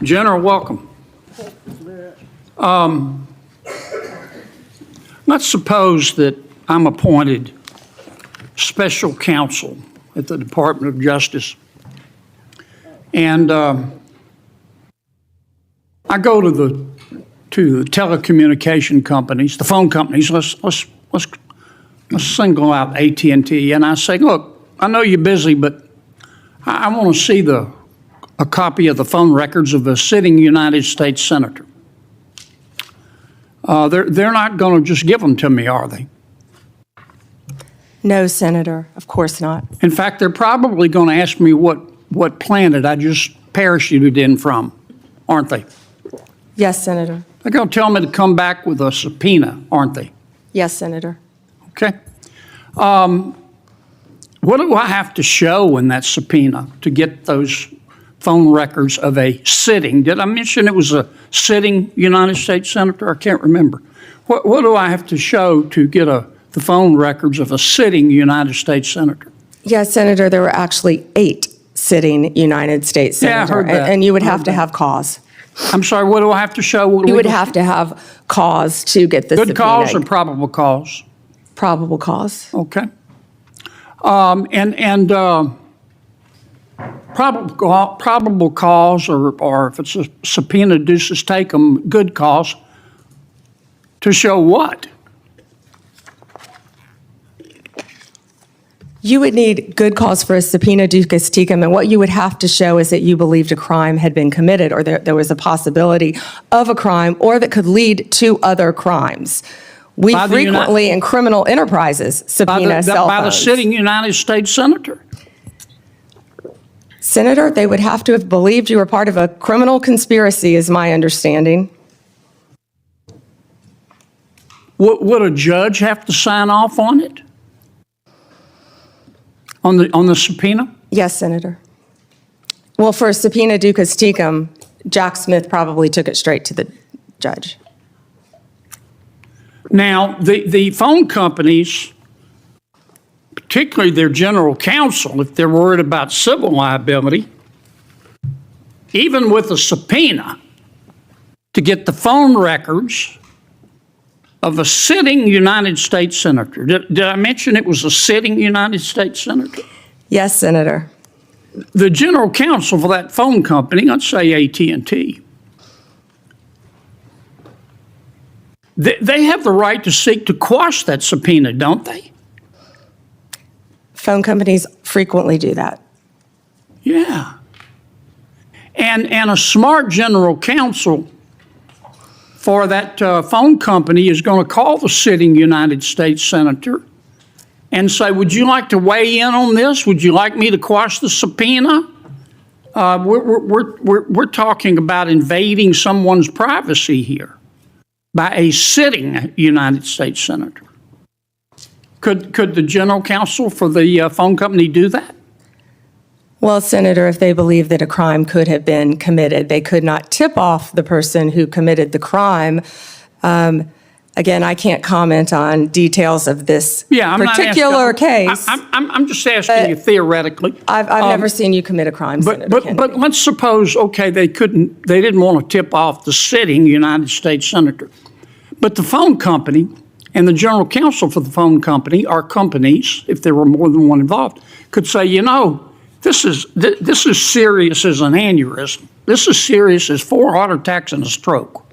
General, welcome. Let's suppose that I'm appointed special counsel at the Department of Justice, and I go to the telecommunication companies, the phone companies. Let's single out AT&T, and I say, look, I know you're busy, but I want to see a copy of the phone records of a sitting United States senator. They're not going to just give them to me, are they? No, Senator, of course not. In fact, they're probably going to ask me what planet I just parachuted in from, aren't they? Yes, Senator. They're going to tell me to come back with a subpoena, aren't they? Yes, Senator. Okay. What do I have to show in that subpoena to get those phone records of a sitting? Did I mention it was a sitting United States senator? I can't remember. What do I have to show to get the phone records of a sitting United States senator? Yes, Senator, there were actually 8 sitting United States Yeah, I senators, heard that. and you would have to have cause. I'm sorry, what do I have to show? You would have to have cause to get the Good cause or subpoena. probable cause? Probable cause. Okay. Probable cause, or if it's a subpoena, deuces take 'em, good cause, to show what? You would need good cause for a subpoena ducis tecum, and what you would have to show is that you believed a crime had been committed, or there was a possibility of a crime, or that could lead to other crimes. We By the frequently, in criminal enterprises, subpoena cell By the phones. sitting United States senator? Senator, they would have to have believed you were part of a criminal conspiracy, is my understanding. Would a judge have to sign off on it? On the subpoena? Yes, Senator. Well, for a subpoena ducis tecum, Jack Smith probably took it straight to the judge. Now, the phone companies, particularly their general counsel, if they're worried about civil liability, even with a subpoena to get the phone records of a sitting United States senator. Did I mention it was a sitting United States senator? Yes, Senator. The general counsel for that phone company, let's say AT&T, they have the right to seek to quash that subpoena, don't they? Phone companies frequently do that. Yeah. And a smart general counsel for that phone company is going to call the sitting United States senator and say, would you like to weigh in on this? Would you like me to quash the subpoena? We're talking about invading someone's privacy here by a sitting United States senator. Could the general counsel for the phone company do that? Well, Senator, if they believe that a crime could have been committed, they could not tip off the person who committed the crime. Again, I can't comment on details of this particular case. I'm just asking you theoretically. I've never seen you commit a crime, Senator Kennedy. But let's suppose, okay, they didn't want to tip off the sitting United States senator. But the phone company and the general counsel for the phone company, or companies, if there were more than one involved, could say, you know, this is serious as an aneurysm. This is serious as 4 heart attacks and a stroke.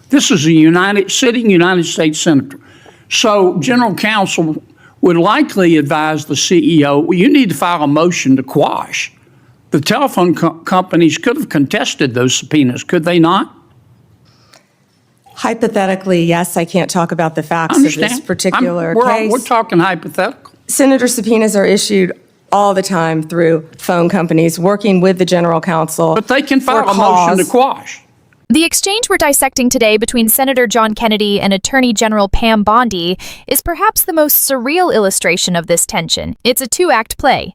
This is a sitting United States senator. So general counsel would likely advise the CEO, well, you need to file a motion to quash. The telephone companies could have contested those subpoenas, could they not? Hypothetically, yes. I can't talk about the facts of this particular case. We're talking hypothetical. Senator, subpoenas are issued all the time through phone companies working with the general counsel. But they can file a motion to quash. The exchange we're dissecting today between Senator John Kennedy and Attorney General Pam Bondi is perhaps the most surreal illustration of this tension. It's a 2-act play.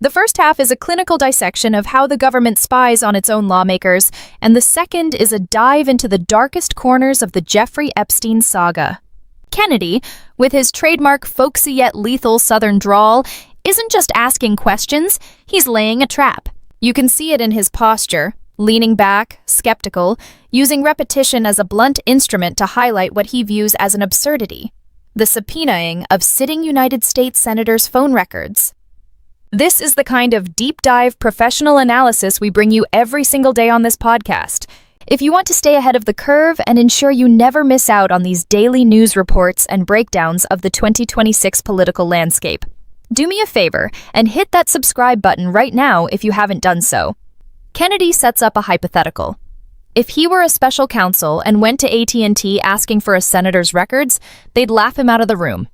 The first half is a clinical dissection of how the government spies on its own lawmakers, and the second is a dive into the darkest corners of the Jeffrey Epstein saga. Kennedy, with his trademark folksy yet lethal Southern drawl, isn't just asking questions, he's laying a trap. You can see it in his posture. leaning back, skeptical, using repetition as a blunt instrument to highlight what he views as an absurdity: the subpoenaing of sitting United States senators' phone records. This is the kind of deep-dive professional analysis we bring you every single day on this podcast. If you want to stay ahead of the curve and ensure you never miss out on these daily news reports and breakdowns of the 2026 political landscape, do me a favor and hit that subscribe button right now if you haven't done so. Kennedy sets up a hypothetical. If he were a special counsel and went to AT&T asking for a senator's records, they'd laugh him out of the room.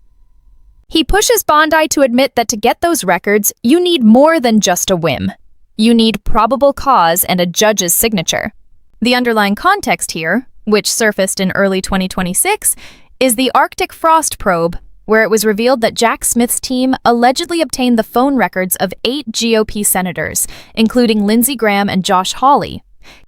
He pushes Bondi to admit that to get those records, you need more than just a whim. You need probable cause and a judge's signature. The underlying context here, which surfaced in early 2026, is the Arctic frost probe, where it was revealed that Jack Smith's team allegedly obtained the phone records of 8 GOP senators, including Lindsey Graham and Josh Hawley.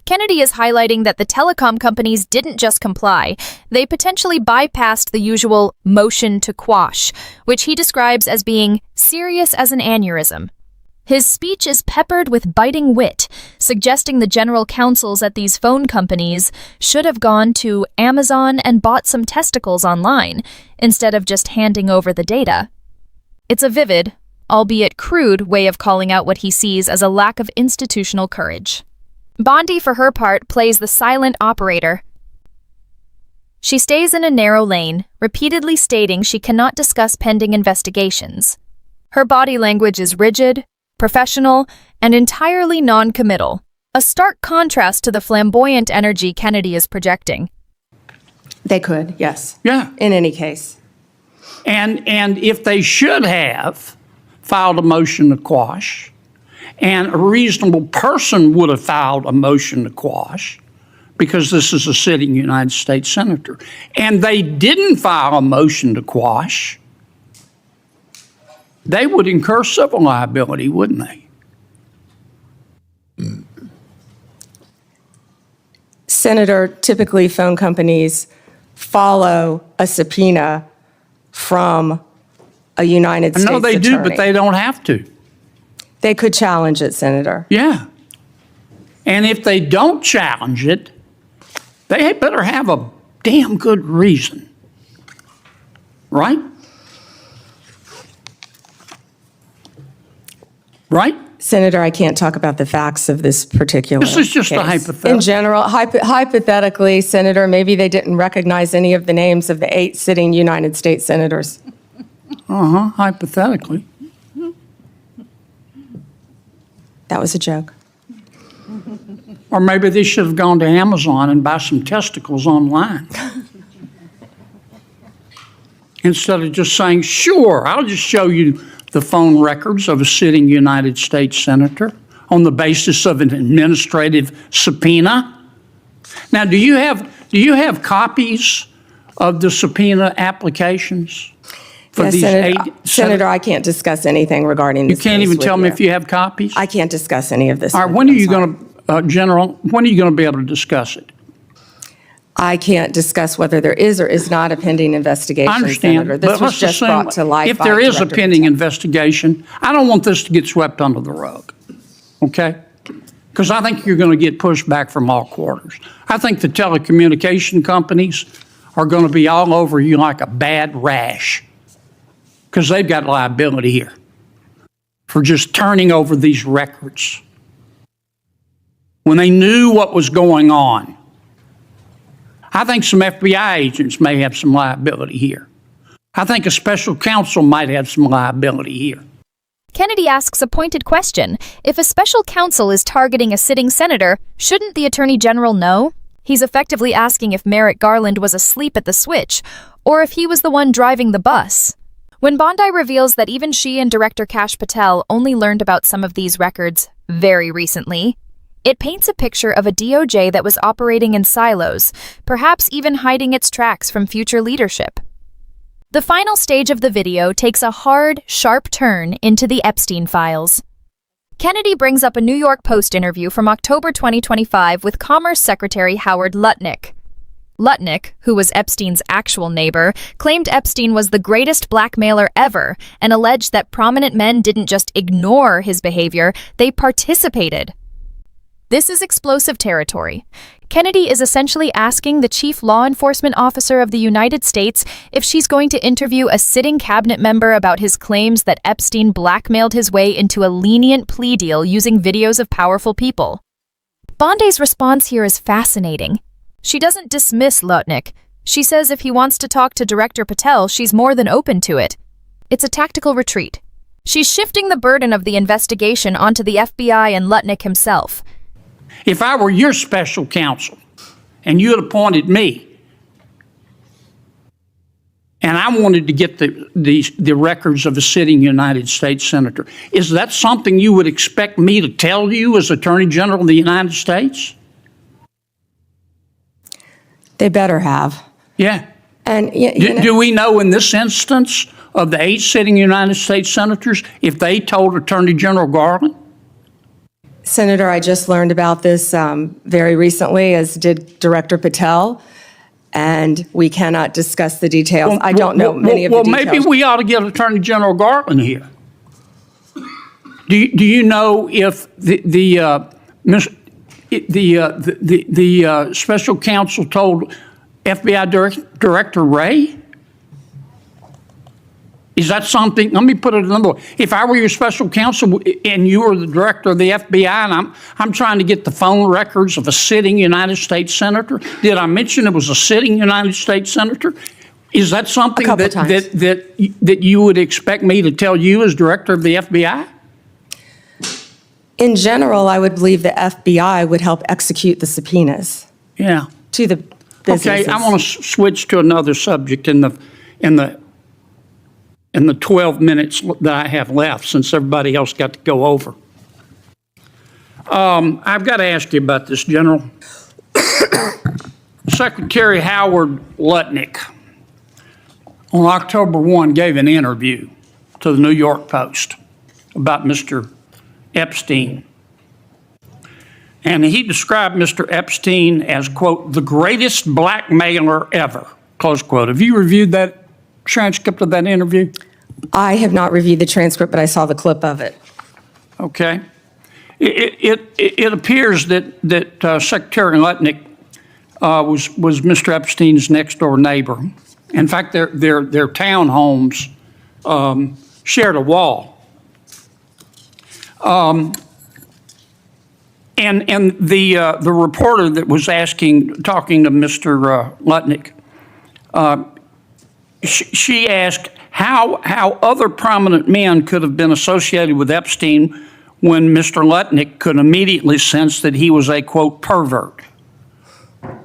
Kennedy is highlighting that the telecom companies didn't just comply, they potentially bypassed the usual motion to quash, which he describes as being serious as an aneurysm. His speech is peppered with biting wit, suggesting the general counsels at these phone companies should have gone to Amazon and bought some testicles online, instead of just handing over the data. It's a vivid, albeit crude, way of calling out what he sees as a lack of institutional courage. Bondi, for her part, plays the silent operator. She stays in a narrow lane, repeatedly stating she cannot discuss pending investigations. Her body language is rigid, professional, and entirely non-committal, a stark contrast to the flamboyant energy Kennedy is projecting. They could, yes. Yeah. In any case. And if they should have filed a motion to quash, and a reasonable person would have filed a motion to quash, because this is a sitting United States senator, and they didn't file a motion to quash, they would incur civil liability, wouldn't they? Senator, typically phone companies follow a subpoena from a United States attorney. I know they do, but they don't have to. They could challenge it, Senator. Yeah. And if they don't challenge it, they better have a damn good reason. Right? Right? Senator, I can't talk about the facts of this particular This is just a case. hypothetical. In general, hypothetically, Senator, maybe they didn't recognize any of the names of the 8 sitting United States senators. Hypothetically. That was a joke. Or maybe they should have gone to Amazon and buy some testicles online. Instead of just saying, sure, I'll just show you the phone records of a sitting United States senator on the basis of an administrative subpoena. Now, do you have copies of the subpoena applications for Yes, these Senator, 8? Senator, I can't discuss anything regarding this You can't case even with tell me if you have copies? I can't discuss any of this. All right, with when are you, you I'm sorry. going to, General, when are you going to be able to discuss it? I can't discuss whether there is or is not a pending investigation, I understand, Senator. This but was let's just assume brought to light if by there is a Director pending Patel. investigation, I don't want this to get swept under the rug, okay? Because I think you're going to get pushed back from all quarters. I think the telecommunication companies are going to be all over you like a bad rash because they've got liability here for just turning over these records when they knew what was going on. I think some FBI agents may have some liability here. I think a special counsel might have some liability here. Kennedy asks a pointed question. If a special counsel is targeting a sitting senator, shouldn't the Attorney General know? He's effectively asking if Merrick Garland was asleep at the switch, or if he was the one driving the bus. When Bondi reveals that even she and Director Kash Patel only learned about some of these records very recently, it paints a picture of a DOJ that was operating in silos, perhaps even hiding its tracks from future leadership. The final stage of the video takes a hard, sharp turn into the Epstein files. Kennedy brings up a New York Post interview from October 2025 with Commerce Secretary Howard Lutnick. Lutnick, who was Epstein's actual neighbor, claimed Epstein was the greatest blackmailer ever and alleged that prominent men didn't just ignore his behavior, they participated. This is explosive territory. Kennedy is essentially asking the chief law enforcement officer of the United States if she's going to interview a sitting cabinet member about his claims that Epstein blackmailed his way into a lenient plea deal using videos of powerful people. Bondi's response here is fascinating. She doesn't dismiss Lutnick. She says if he wants to talk to Director Patel, she's more than open to it. It's a tactical retreat. She's shifting the burden of the investigation onto the FBI and Lutnick himself. If I were your special counsel and you had appointed me and I wanted to get the records of a sitting United States senator, is that something you would expect me to tell you as Attorney General of the United States? They better have. Yeah. And Do we know in this instance of the 8 sitting United States senators if they told Attorney General Garland? Senator, I just learned about this very recently, as did Director Patel, and we cannot discuss the details. I don't know many of the details. Well, maybe we ought to get Attorney General Garland here. Do you know if the special counsel told FBI Director Wray? Is that something? Let me put it another way. If I were your special counsel and you were the director of the FBI and I'm trying to get the phone records of a sitting United States senator, did I mention it was a sitting United States senator? Is that something that you would expect me to tell you as director of the FBI? In general, I would believe the FBI would help execute the subpoenas. Yeah. To the businesses. Okay, I want to switch to another subject in the 12 minutes that I have left, since everybody else got to go over. I've got to ask you about this, General. Secretary Howard Lutnick on October 1 gave an interview to the New York Post about Mr. Epstein. And he described Mr. Epstein as, quote, the greatest blackmailer ever, close quote. Have you reviewed that transcript of that interview? I have not reviewed the transcript, but I saw the clip of it. Okay. It appears that Secretary Lutnick was Mr. Epstein's next door neighbor. In fact, their townhomes shared a wall. And the reporter that was talking to Mr. Lutnick, she asked how other prominent men could have been associated with Epstein when Mr. Lutnick could immediately sense that he was a, quote, pervert.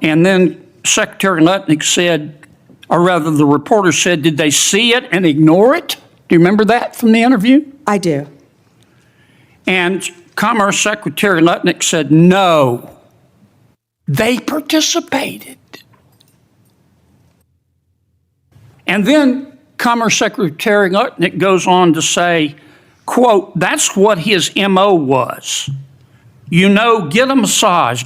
And then Secretary Lutnick said, or rather the reporter said, did they see it and ignore it? Do you remember that from the interview? I do. And Commerce Secretary Lutnick said, no, they participated. And then Commerce Secretary Lutnick goes on to say, quote, that's what his MO was. You know, get a massage.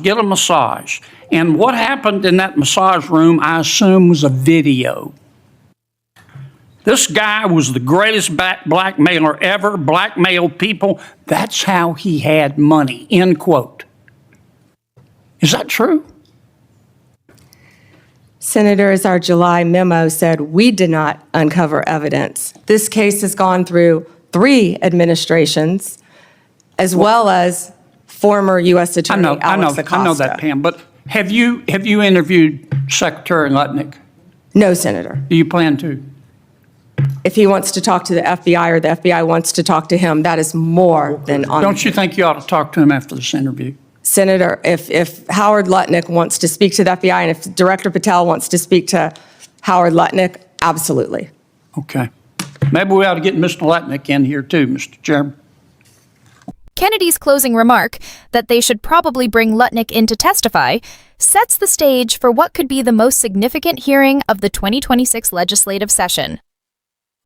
And what happened in that massage room, I assume, was a video. This guy was the greatest blackmailer ever, blackmailed people. That's how he had money, end quote. Is that true? Senator, as our July memo said, we did not uncover evidence. This case has gone through 3 administrations, as well as former U.S. Attorney Alex Acosta. I know that, Pam, but have you interviewed Secretary Lutnick? No, Senator. Do you plan to? If he wants to talk to the FBI or the FBI wants to talk to him, that is more than on. Don't you think you ought to talk to him after this interview? Senator, if Howard Lutnick wants to speak to the FBI and if Director Patel wants to speak to Howard Lutnick, absolutely. Okay. Maybe we ought to get Mr. Lutnick in here too, Mr. Chairman. Kennedy's closing remark that they should probably bring Lutnick in to testify sets the stage for what could be the most significant hearing of the 2026 legislative session.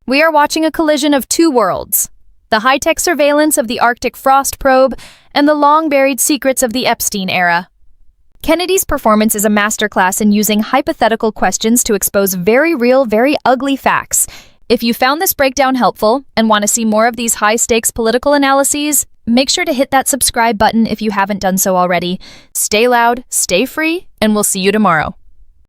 We are watching a collision of 2 worlds: the high-tech surveillance of the Arctic frost probe and the long-buried secrets of the Epstein era. Kennedy's performance is a masterclass in using hypothetical questions to expose very real, very ugly facts. If you found this breakdown helpful and want to see more of these high-stakes political analyses, Make sure to hit that subscribe button if you haven't done so already. Stay loud, stay free, and we'll see you tomorrow.